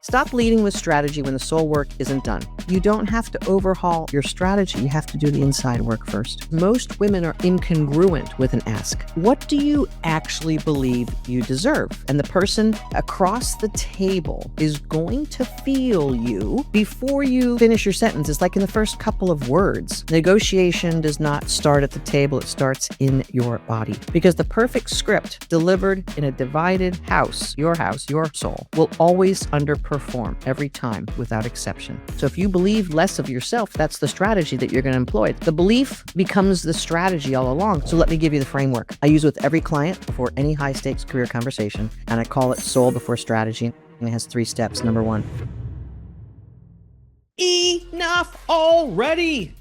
Stop leading with strategy when the soul work isn't done. You don't have to overhaul your strategy. You have to do the inside work first. Most women are incongruent with an ask. What do you actually believe you deserve? And the person across the table is going to feel you before you finish your sentence. It's like in the first couple of words. Negotiation does not start at the table. It starts in your body. Because the perfect script delivered in a divided house, your soul, will always underperform every time without exception. So if you believe less of yourself, that's the strategy that you're going to employ. The belief becomes the strategy all along. So let me give you the framework. I use it with every client before any high stakes career conversation, and I call it soul before strategy. And it has 3 steps. Number 1. Enough already.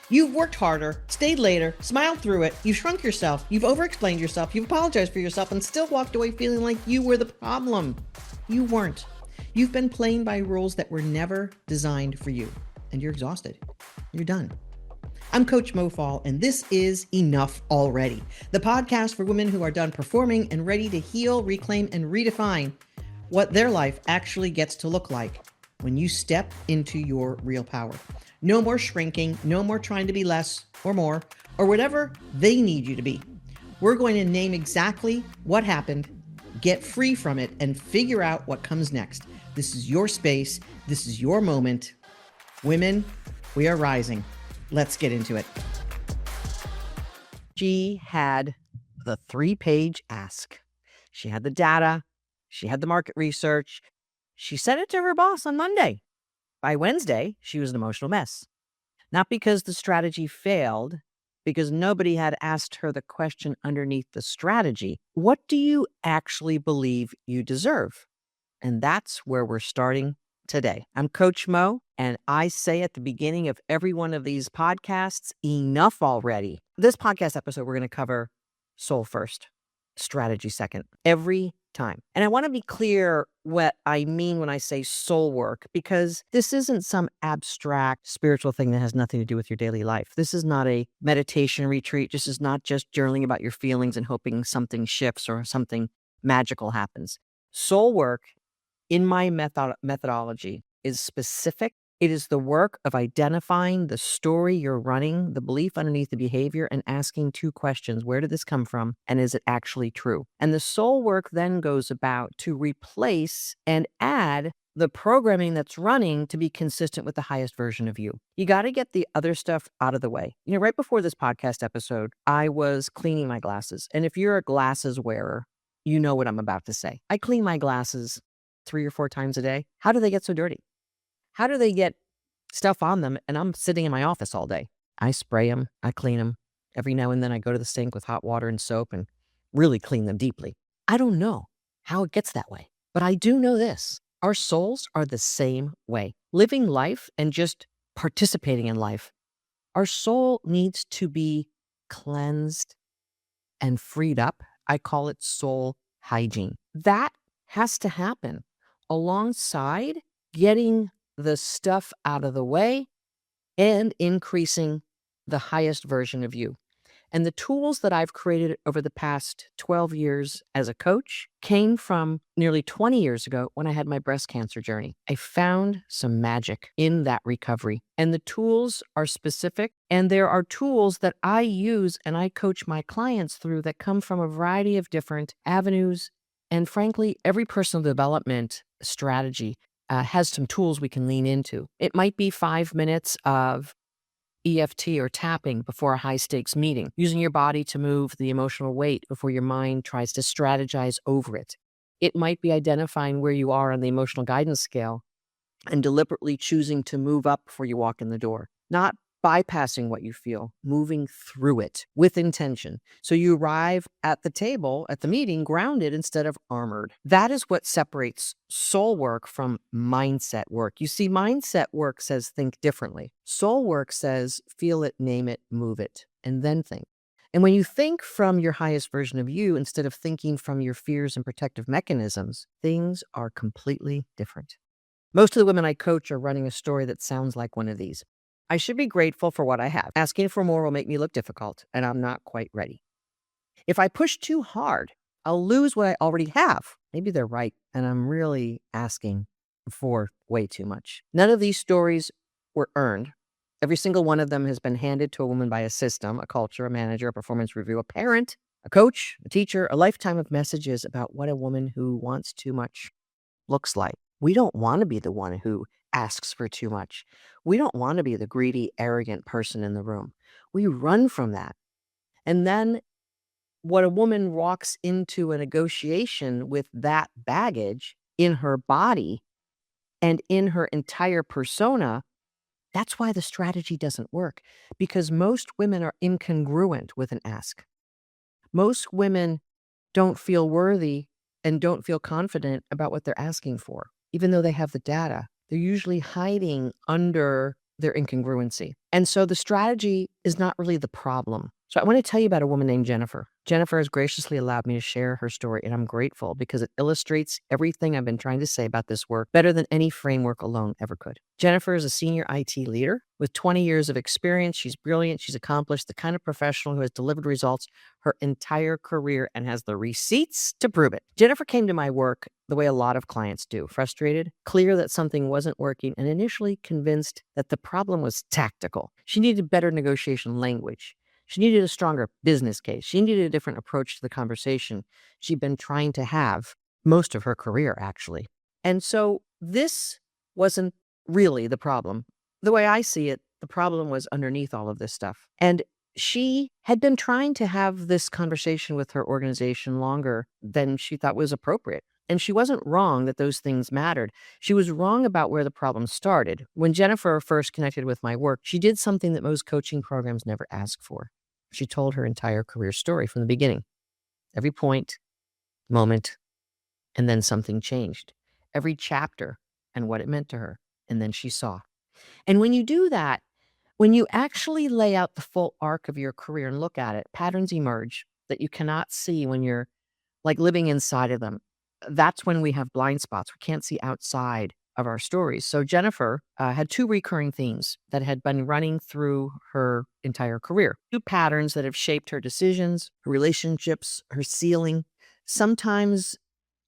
You've worked harder, stayed later, smiled through it, you've shrunk yourself, you've overexplained yourself, you've apologized for yourself, and still walked away feeling like you were the problem. You weren't. You've been playing by rules that were never designed for you, and you're exhausted. You're done. I'm Coach Mo Fall, and this is Enough Already, the podcast for women who are done performing and ready to heal, reclaim, and redefine what their life actually gets to look like when you step into your real power. No more shrinking, no more trying to be less or more, or whatever they need you to be. We're going to name exactly what happened, get free from it, and figure out what comes next. This is your space. This is your moment. Women, we are rising. Let's get into it. She had the 3-page ask. She had the data. She had the market research. She sent it to her boss on Monday. By Wednesday, she was an emotional mess. Not because the strategy failed, because nobody had asked her the question underneath the strategy. What do you actually believe you deserve? And that's where we're starting today. I'm Coach Mo, and I say at the beginning of every one of these podcasts, enough already. This podcast episode, we're going to cover soul first, strategy second, every time. And I want to be clear what I mean when I say soul work, because this isn't some abstract spiritual thing that has nothing to do with your daily life. This is not a meditation retreat. This is not just journaling about your feelings and hoping something shifts or something magical happens. Soul work, in my methodology, is specific. It is the work of identifying the story you're running, the belief underneath the behavior, and asking 2 questions. Where did this come from? And is it actually true? And the soul work then goes about to replace and add the programming that's running to be consistent with the highest version of you. You got to get the other stuff out of the way. Right before this podcast episode, I was cleaning my glasses. And if you're a glasses wearer, you know what I'm about to say. I clean my glasses 3 or 4 times a day. How do they get so dirty? How do they get stuff on them? And I'm sitting in my office all day. I spray them. I clean them. Every now and then I go to the sink with hot water and soap and really clean them deeply. I don't know how it gets that way, but I do know this. Our souls are the same way. Living life and just participating in life. Our soul needs to be cleansed and freed up. I call it soul hygiene. That has to happen alongside getting the stuff out of the way and increasing the highest version of you. And the tools that I've created over the past 12 years as a coach came from nearly 20 years ago when I had my breast cancer journey. I found some magic in that recovery. And the tools are specific. And there are tools that I use and I coach my clients through that come from a variety of different avenues. And frankly, every personal development strategy has some tools we can lean into. It might be 5 minutes of EFT or tapping before a high stakes meeting, using your body to move the emotional weight before your mind tries to strategize over it. It might be identifying where you are on the emotional guidance scale and deliberately choosing to move up before you walk in the door, not bypassing what you feel, moving through it with intention. So you arrive at the table, at the meeting, grounded instead of armored. That is what separates soul work from mindset work. You see, mindset work says think differently. Soul work says feel it, name it, move it, and then think. And when you think from your highest version of you, instead of thinking from your fears and protective mechanisms, things are completely different. Most of the women I coach are running a story that sounds like one of these. I should be grateful for what I have. Asking for more will make me look difficult, and I'm not quite ready. If I push too hard, I'll lose what I already have. Maybe they're right, and I'm really asking for way too much. None of these stories were earned. Every single one of them has been handed to a woman by a system, a culture, a manager, a performance review, a parent, a coach, a teacher, a lifetime of messages about what a woman who wants too much looks like. We don't want to be the one who asks for too much. We don't want to be the greedy, arrogant person in the room. We run from that. And then when a woman walks into a negotiation with that baggage in her body and in her entire persona, that's why the strategy doesn't work, because most women are incongruent with an ask. Most women don't feel worthy and don't feel confident about what they're asking for, even though they have the data. They're usually hiding under their incongruency. And so the strategy is not really the problem. So I want to tell you about a woman named Jennifer. Jennifer has graciously allowed me to share her story, and I'm grateful because it illustrates everything I've been trying to say about this work better than any framework alone ever could. Jennifer is a senior IT leader with 20 years of experience. She's brilliant. She's accomplished, the kind of professional who has delivered results her entire career and has the receipts to prove it. Jennifer came to my work the way a lot of clients do, frustrated, clear that something wasn't working, and initially convinced that the problem was tactical. She needed better negotiation language. She needed a stronger business case. She needed a different approach to the conversation she'd been trying to have most of her career, actually. And so this wasn't really the problem. The way I see it, the problem was underneath all of this stuff. And she had been trying to have this conversation with her organization longer than she thought was appropriate. And she wasn't wrong that those things mattered. She was wrong about where the problem started. When Jennifer first connected with my work, she did something that most coaching programs never ask for. She told her entire career story from the beginning. Every point, moment, and then something changed. Every chapter and what it meant to her. And then she saw. And when you do that, when you actually lay out the full arc of your career and look at it, patterns emerge that you cannot see when you're like living inside of them. That's when we have blind spots. We can't see outside of our stories. So Jennifer had two recurring themes that had been running through her entire career. Two patterns that have shaped her decisions, her relationships, her ceiling, sometimes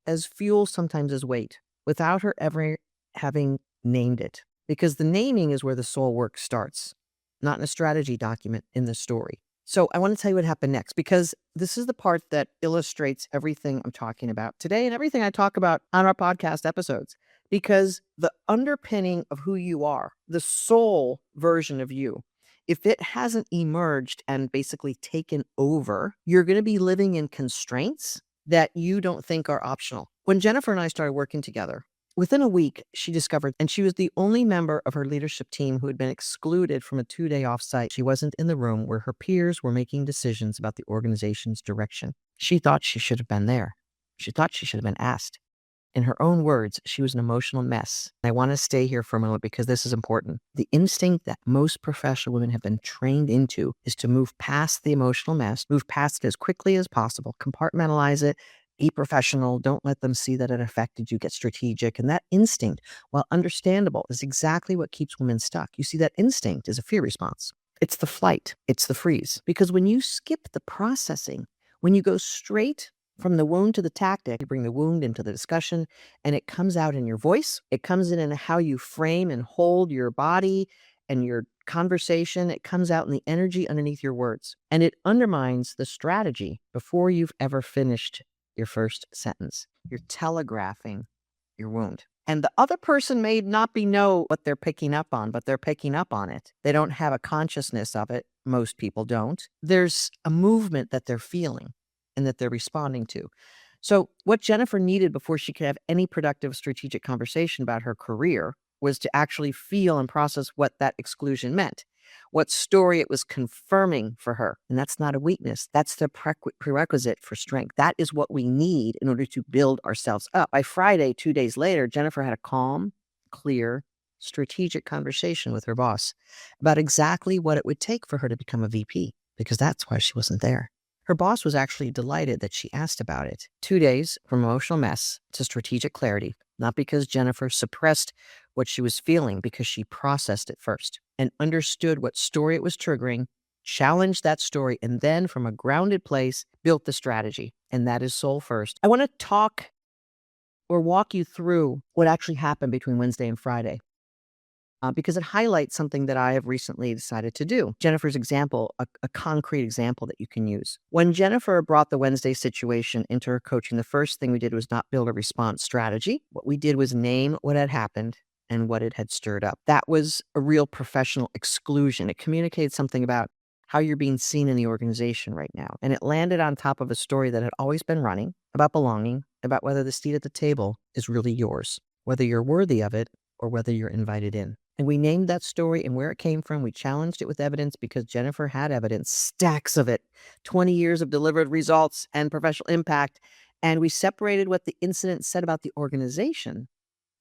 as fuel, sometimes as weight, without her ever having named it. Because the naming is where the soul work starts, not in a strategy document, in the story. So I want to tell you what happened next, because this is the part that illustrates everything I'm talking about today and everything I talk about on our podcast episodes. Because the underpinning of who you are, the soul version of you, if it hasn't emerged and basically taken over, you're going to be living in constraints that you don't think are optional. When Jennifer and I started working together, within a week, she discovered, and she was the only member of her leadership team who had been excluded from a 2-day offsite. She wasn't in the room where her peers were making decisions about the organization's direction. She thought she should have been there. She thought she should have been asked. In her own words, she was an emotional mess. I want to stay here for a moment because this is important. The instinct that most professional women have been trained into is to move past the emotional mess, move past it as quickly as possible, compartmentalize it, be professional, don't let them see that it affected you, get strategic. And that instinct, while understandable, is exactly what keeps women stuck. You see, that instinct is a fear response. It's the flight, it's the freeze. Because when you skip the processing, when you go straight from the wound to the tactic, you bring the wound into the discussion, and it comes out in your voice. It comes in how you frame and hold your body and your conversation. It comes out in the energy underneath your words. And it undermines the strategy before you've ever finished your first sentence. You're telegraphing your wound. And the other person may not know what they're picking up on, but they're picking up on it. They don't have a consciousness of it. Most people don't. There's a movement that they're feeling and that they're responding to. So what Jennifer needed before she could have any productive strategic conversation about her career was to actually feel and process what that exclusion meant, what story it was confirming for her. And that's not a weakness. That's the prerequisite for strength. That is what we need in order to build ourselves up. By Friday, 2 days later, Jennifer had a calm, clear, strategic conversation with her boss about exactly what it would take for her to become a VP, because that's why she wasn't there. Her boss was actually delighted that she asked about it. 2 days from emotional mess to strategic clarity, not because Jennifer suppressed what she was feeling, because she processed it first and understood what story it was triggering, challenged that story, and then from a grounded place, built the strategy. And that is soul first. I want to talk or walk you through what actually happened between Wednesday and Friday. Because it highlights something that I have recently decided to do. Jennifer's example, a concrete example that you can use. When Jennifer brought the Wednesday situation into her coaching, the first thing we did was not build a response strategy. What we did was name what had happened and what it had stirred up. That was a real professional exclusion. It communicated something about how you're being seen in the organization right now. And it landed on top of a story that had always been running about belonging, about whether the seat at the table is really yours, whether you're worthy of it, or whether you're invited in. And we named that story and where it came from. We challenged it with evidence because Jennifer had evidence, stacks of it, 20 years of delivered results and professional impact. And we separated what the incident said about the organization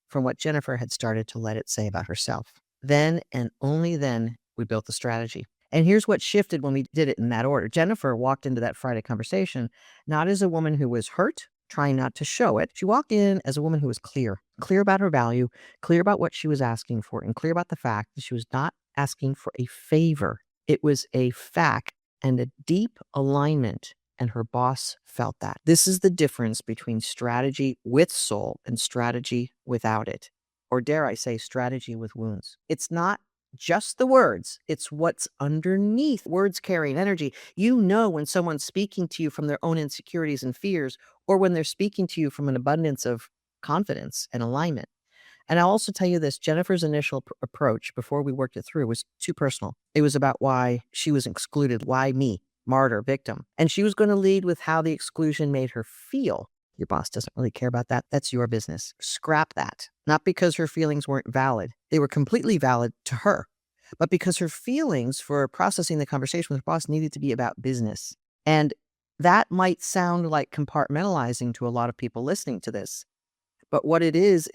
from what Jennifer had started to let it say about herself. Then and only then we built the strategy. And here's what shifted when we did it in that order. Jennifer walked into that Friday conversation not as a woman who was hurt, trying not to show it. She walked in as a woman who was clear about her value, clear about what she was asking for, and clear about the fact that she was not asking for a favor. It was a fact and a deep alignment, and her boss felt that. This is the difference between strategy with soul and strategy without it. Or dare I say, strategy with wounds. It's not just the words, it's what's underneath. Words carry an energy. You know when someone's speaking to you from their own insecurities and fears, or when they're speaking to you from an abundance of confidence and alignment. And I'll also tell you this, Jennifer's initial approach before we worked it through was too personal. It was about why she was excluded, why me, martyr, victim. And she was going to lead with how the exclusion made her feel. Your boss doesn't really care about that. That's your business. Scrap that. Not because her feelings weren't valid. They were completely valid to her, but because her feelings for processing the conversation with her boss needed to be about business. And that might sound like compartmentalizing to a lot of people listening to this. But what it is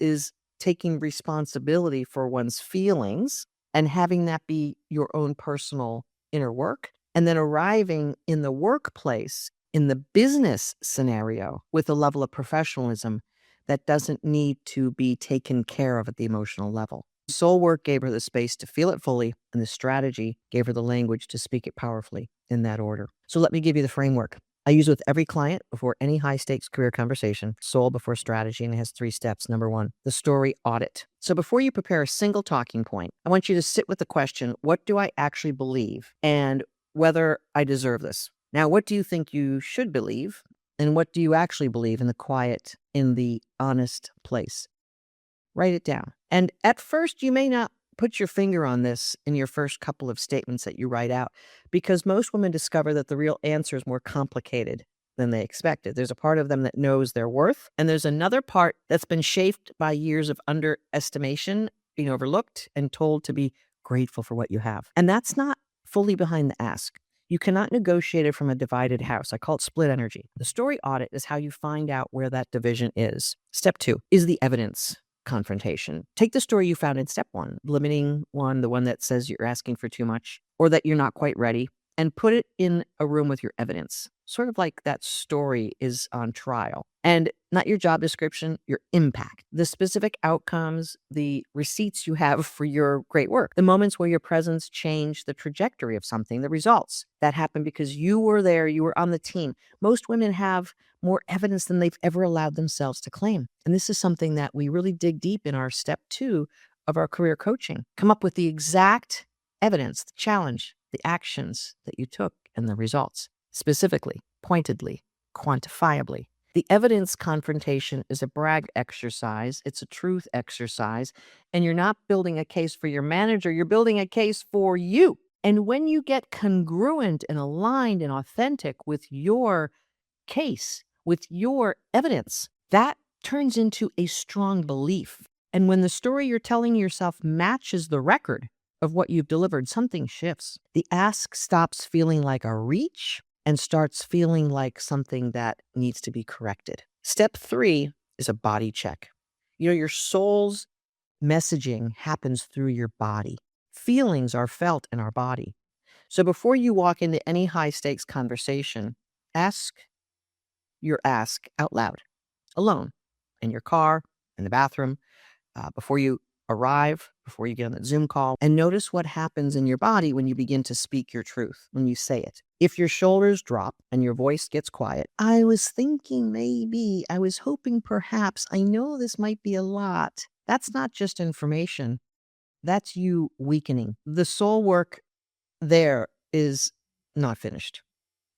taking responsibility for one's feelings and having that be your own personal inner work, and then arriving in the workplace, in the business scenario, with a level of professionalism that doesn't need to be taken care of at the emotional level. Soul work gave her the space to feel it fully, and the strategy gave her the language to speak it powerfully in that order. So let me give you the framework. I use it with every client before any high-stakes career conversation, soul before strategy, and it has 3 steps. Number 1, the story audit. So before you prepare a single talking point, I want you to sit with the question, what do I actually believe, and whether I deserve this? Now, what do you think you should believe, and what do you actually believe in the quiet, in the honest place? Write it down. And at first, you may not put your finger on this in your first couple of statements that you write out, because most women discover that the real answer is more complicated than they expected. There's a part of them that knows their worth, and there's another part that's been shaped by years of underestimation, being overlooked, and told to be grateful for what you have. And that's not fully behind the ask. You cannot negotiate it from a divided house. I call it split energy. The story audit is how you find out where that division is. Step 2 is the evidence confrontation. Take the story you found in step 1, limiting one, the one that says you're asking for too much or that you're not quite ready, and put it in a room with your evidence. Sort of like that story is on trial. And not your job description, your impact, the specific outcomes, the receipts you have for your great work, the moments where your presence changed the trajectory of something, the results that happened because you were there, you were on the team. Most women have more evidence than they've ever allowed themselves to claim. And this is something that we really dig deep in our step 2 of our career coaching. Come up with the exact evidence, the challenge, the actions that you took, and the results, specifically, pointedly, quantifiably. The evidence confrontation is a brag exercise. It's a truth exercise. And you're not building a case for your manager. You're building a case for you. And when you get congruent and aligned and authentic with your case, with your evidence, that turns into a strong belief. And when the story you're telling yourself matches the record of what you've delivered, something shifts. The ask stops feeling like a reach and starts feeling like something that needs to be corrected. Step 3 is a body check. Your soul's messaging happens through your body. Feelings are felt in our body. So before you walk into any high-stakes conversation, ask your ask out loud, alone, in your car, in the bathroom, before you arrive, before you get on that Zoom call, and notice what happens in your body when you begin to speak your truth, when you say it. If your shoulders drop and your voice gets quiet, I was thinking maybe, I was hoping perhaps, I know this might be a lot. That's not just information. That's you weakening. The soul work there is not finished.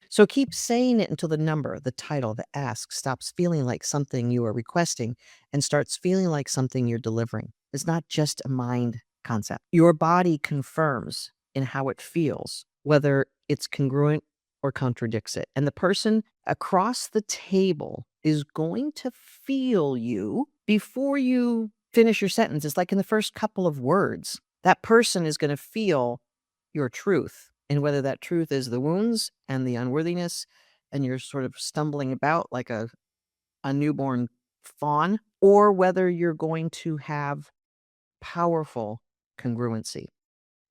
So keep saying it until the number, the title, the ask stops feeling like something you are requesting and starts feeling like something you're delivering. It's not just a mind concept. Your body confirms in how it feels, whether it's congruent or contradicts it. And the person across the table is going to feel you before you finish your sentence. It's like in the first couple of words, that person is going to feel your truth. And whether that truth is the wounds and the unworthiness, and you're sort of stumbling about like a newborn fawn, or whether you're going to have powerful congruency.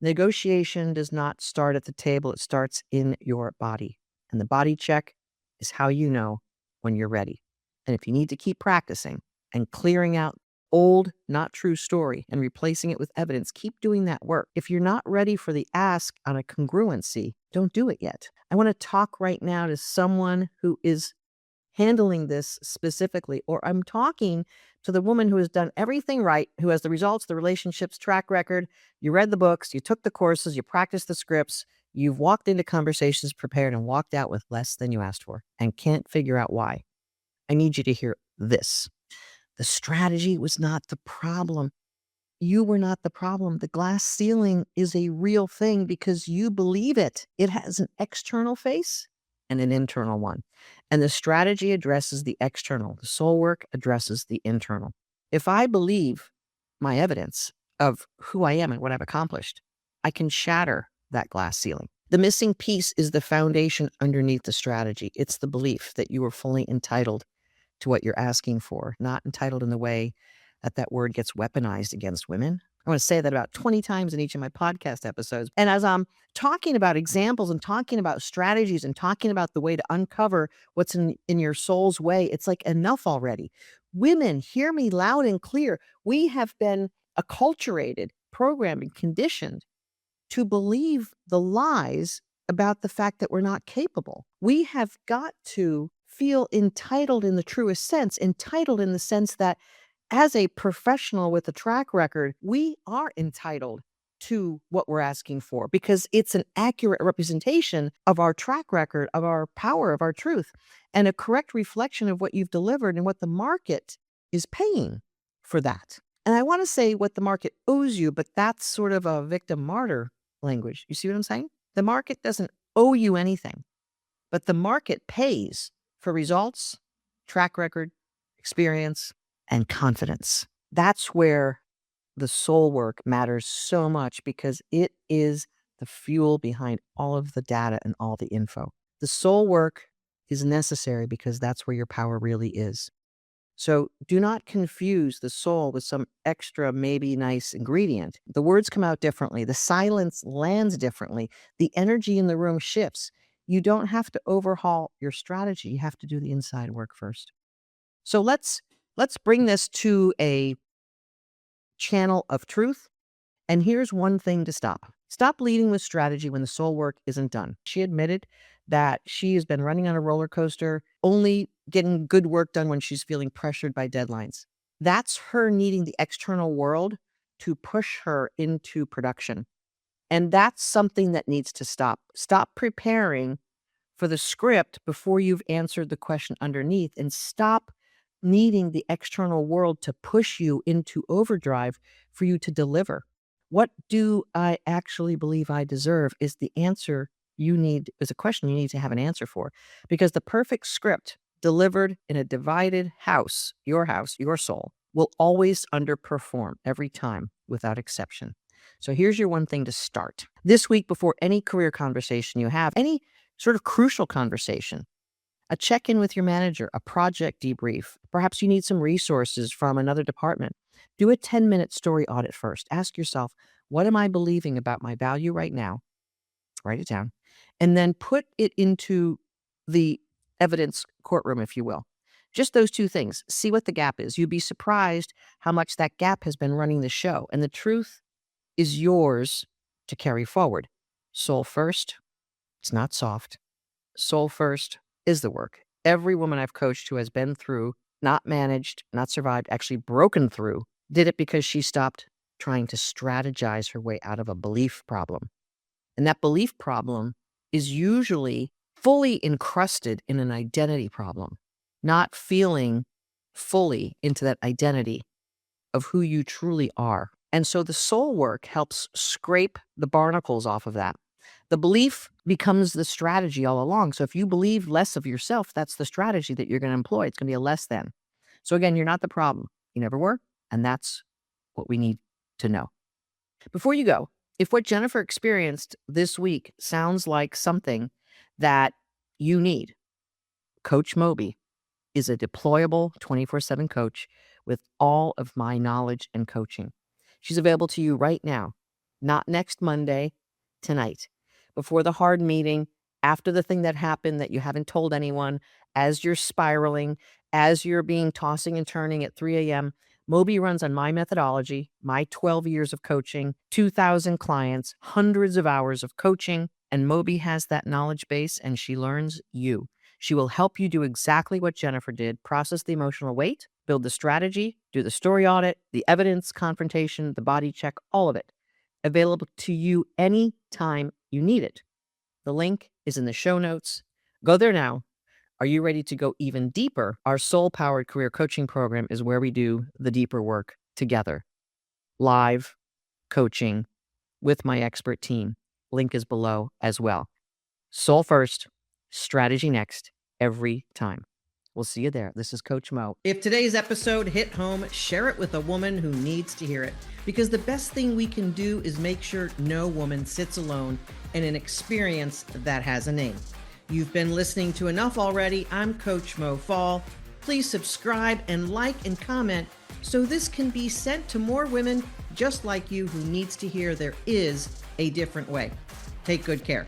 Negotiation does not start at the table, it starts in your body. And the body check is how you know when you're ready. And if you need to keep practicing and clearing out old, not true story and replacing it with evidence, keep doing that work. If you're not ready for the ask on a congruency, don't do it yet. I want to talk right now to someone who is handling this specifically, or I'm talking to the woman who has done everything right, who has the results, the relationships, track record. You read the books, you took the courses, you practiced the scripts, you've walked into conversations prepared and walked out with less than you asked for and can't figure out why. I need you to hear this. The strategy was not the problem. You were not the problem. The glass ceiling is a real thing because you believe it. It has an external face and an internal one. And the strategy addresses the external. The soul work addresses the internal. If I believe my evidence of who I am and what I've accomplished, I can shatter that glass ceiling. The missing piece is the foundation underneath the strategy. It's the belief that you are fully entitled to what you're asking for, not entitled in the way that that word gets weaponized against women. I want to say that about 20 times in each of my podcast episodes. And as I'm talking about examples and talking about strategies and talking about the way to uncover what's in your soul's way, it's like enough already. Women, hear me loud and clear. We have been acculturated, programmed, and conditioned to believe the lies about the fact that we're not capable. We have got to feel entitled in the truest sense, entitled in the sense that as a professional with a track record, we are entitled to what we're asking for because it's an accurate representation of our track record, of our power, of our truth, and a correct reflection of what you've delivered and what the market is paying for that. And I want to say what the market owes you, but that's sort of a victim martyr language. You see what I'm saying? The market doesn't owe you anything, but the market pays for results, track record, experience, and confidence. That's where the soul work matters so much because it is the fuel behind all of the data and all the info. The soul work is necessary because that's where your power really is. So do not confuse the soul with some extra, maybe nice ingredient. The words come out differently. The silence lands differently. The energy in the room shifts. You don't have to overhaul your strategy. You have to do the inside work first. So let's bring this to a channel of truth. And here's one thing to stop. Stop leading with strategy when the soul work isn't done. She admitted that she has been running on a roller coaster, only getting good work done when she's feeling pressured by deadlines. That's her needing the external world to push her into production. And that's something that needs to stop. Stop preparing for the script before you've answered the question underneath, and stop needing the external world to push you into overdrive for you to deliver. What do I actually believe I deserve is the answer you need, is a question you need to have an answer for. Because the perfect script delivered in a divided house, your soul, will always underperform every time without exception. So here's your one thing to start. This week, before any career conversation you have, any sort of crucial conversation, a check-in with your manager, a project debrief. Perhaps you need some resources from another department. Do a 10-minute story audit first. Ask yourself, what am I believing about my value right now? Write it down. And then put it into the evidence courtroom, if you will. Just those two things. See what the gap is. You'd be surprised how much that gap has been running the show. And the truth is yours to carry forward. Soul first. It's not soft. Soul first is the work. Every woman I've coached who has been through, not managed, not survived, actually broken through, did it because she stopped trying to strategize her way out of a belief problem. And that belief problem is usually fully encrusted in an identity problem, not feeling fully into that identity of who you truly are. And so the soul work helps scrape the barnacles off of that. The belief becomes the strategy all along. So if you believe less of yourself, that's the strategy that you're going to employ. It's going to be a less than. So again, you're not the problem. You never were. And that's what we need to know. Before you go, if what Jennifer experienced this week sounds like something that you need, Coach Moby is a deployable 24/7 coach with all of my knowledge and coaching. She's available to you right now, not next Monday, tonight, before the hard meeting, after the thing that happened that you haven't told anyone, as you're spiraling, as you're being tossing and turning at 3 a.m. Moby runs on my methodology, my 12 years of coaching, 2,000 clients, hundreds of hours of coaching, and Moby has that knowledge base and she learns you. She will help you do exactly what Jennifer did, process the emotional weight, build the strategy, do the story audit, the evidence, confrontation, the body check, all of it. Available to you anytime you need it. The link is in the show notes. Go there now. Are you ready to go even deeper? Our soul-powered career coaching program is where we do the deeper work together. Live coaching with my expert team. Link is below as well. Soul first, strategy next, every time. We'll see you there. This is Coach Mo. If today's episode hit home, share it with a woman who needs to hear it. Because the best thing we can do is make sure no woman sits alone in an experience that has a name. You've been listening to enough already. I'm Coach Mo Fall. Please subscribe and like and comment so this can be sent to more women just like you who needs to hear there is a different way. Take good care.